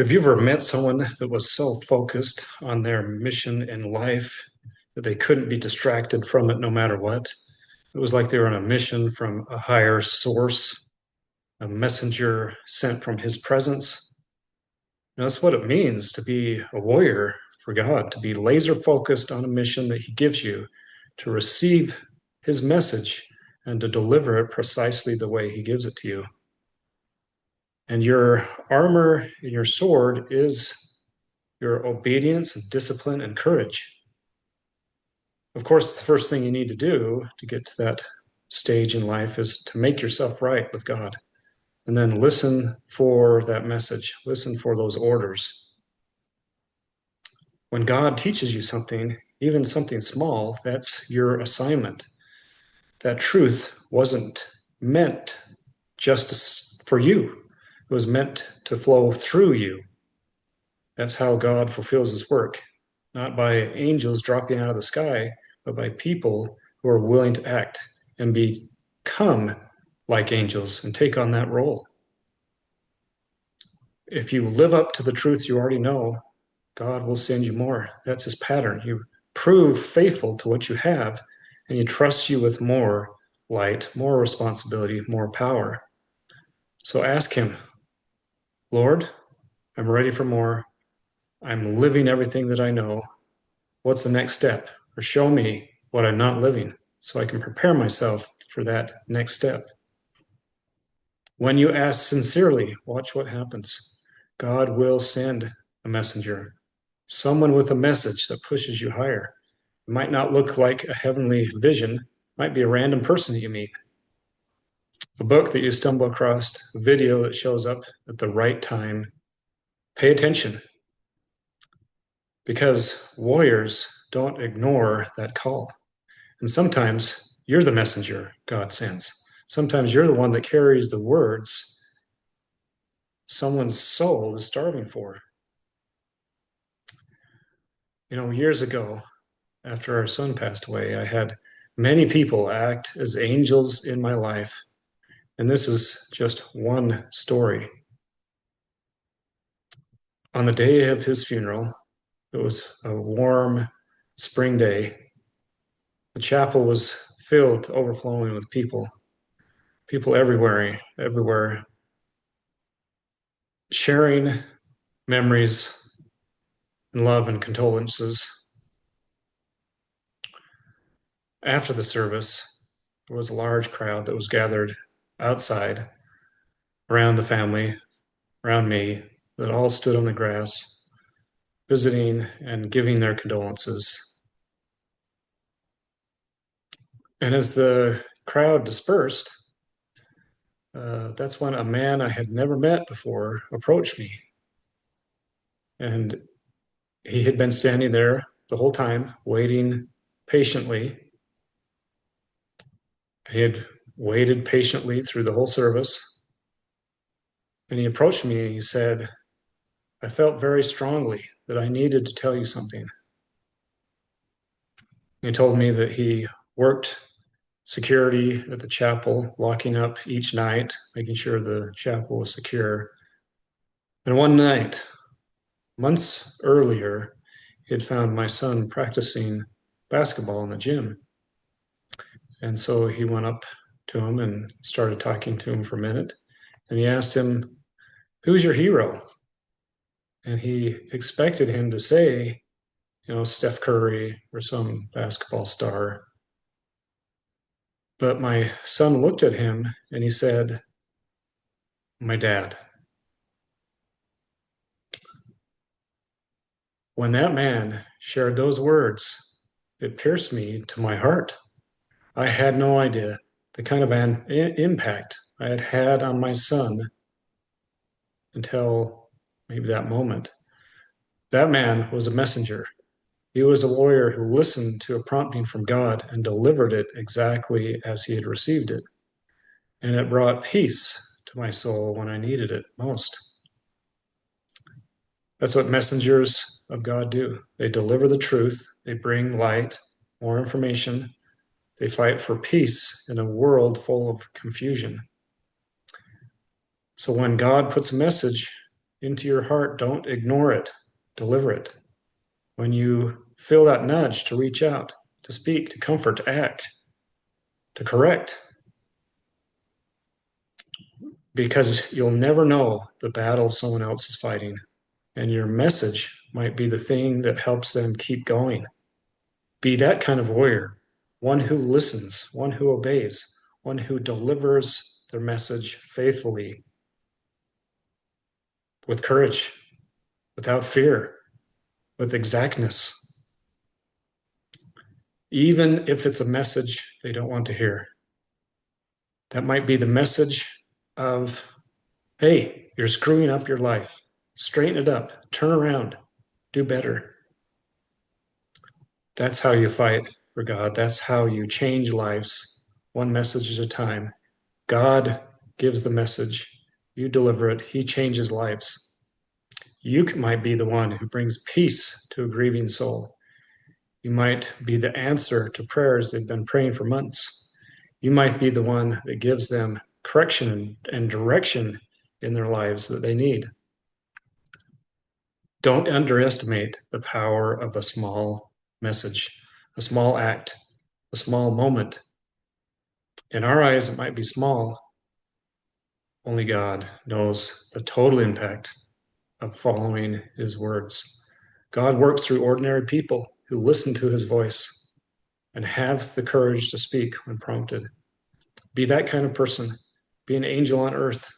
Have you ever met someone that was so focused on their mission in life that they couldn't be distracted from it no matter what? It was like they were on a mission from a higher source, a messenger sent from his presence. And that's what it means to be a warrior for God, to be laser focused on a mission that he gives you, to receive his message and to deliver it precisely the way he gives it to you. And your armor and your sword is your obedience and discipline and courage. Of course, the first thing you need to do to get to that stage in life is to make yourself right with God. And then listen for that message, listen for those orders. When God teaches you something, even something small, that's your assignment. That truth wasn't meant just for you, it was meant to flow through you. That's how God fulfills his work, not by angels dropping out of the sky, but by people who are willing to act and become like angels and take on that role. If you live up to the truth you already know, God will send you more. That's his pattern. You prove faithful to what you have, and he trusts you with more light, more responsibility, more power. So ask him, Lord, I'm ready for more. I'm living everything that I know. What's the next step? Or show me what I'm not living so I can prepare myself for that next step. When you ask sincerely, watch what happens. God will send a messenger, someone with a message that pushes you higher. It might not look like a heavenly vision, it might be a random person that you meet, a book that you stumble across, a video that shows up at the right time. Pay attention, because warriors don't ignore that call. And sometimes you're the messenger God sends. Sometimes you're the one that carries the words someone's soul is starving for. Years ago, after our son passed away, I had many people act as angels in my life. And this is just one story. On the day of his funeral, it was a warm spring day. The chapel was filled to overflowing with people everywhere, sharing memories and love and condolences. After the service, there was a large crowd that was gathered outside around the family, around me, that all stood on the grass, visiting and giving their condolences. And as the crowd dispersed, that's when a man I had never met before approached me. And he had been standing there the whole time, waiting patiently. He had waited patiently through the whole service. And he approached me and he said, I felt very strongly that I needed to tell you something. He told me that he worked security at the chapel, locking up each night, making sure the chapel was secure. And one night, months earlier, he had found my son practicing basketball in the gym. And so he went up to him and started talking to him for a minute. And he asked him, who's your hero? And he expected him to say, Steph Curry or some basketball star. But my son looked at him and he said, my dad. When that man shared those words, it pierced me to my heart. I had no idea the kind of an impact I had had on my son until maybe that moment. That man was a messenger. He was a warrior who listened to a prompting from God and delivered it exactly as he had received it. And it brought peace to my soul when I needed it most. That's what messengers of God do. They deliver the truth, they bring light, more information, they fight for peace in a world full of confusion. So when God puts a message into your heart. Don't ignore it. Deliver it. When you feel that nudge to reach out, to speak, to comfort, to act, to correct, because you'll never know the battle someone else is fighting. And your message might be the thing that helps them keep going. Be that kind of warrior, one who listens, one who obeys, one who delivers their message faithfully, with courage, without fear, with exactness, even if it's a message they don't want to hear. That might be the message of, hey, you're screwing up your life. Straighten it up. Turn around. Do better. That's how you fight for God. That's how you change lives, one message at a time. God gives the message. You deliver it. He changes lives. You might be the one who brings peace to a grieving soul. You might be the answer to prayers they've been praying for months. You might be the one that gives them correction and direction in their lives that they need. Don't underestimate the power of a small message, a small act, a small moment. In our eyes, it might be small. Only God knows the total impact of following his words. God works through ordinary people who listen to his voice and have the courage to speak when prompted. Be that kind of person. Be an angel on earth,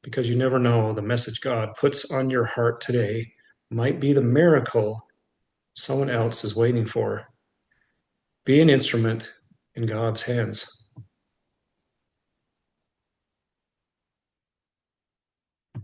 because you never know, the message God puts on your heart today might be the miracle someone else is waiting for. Be an instrument in God's hands.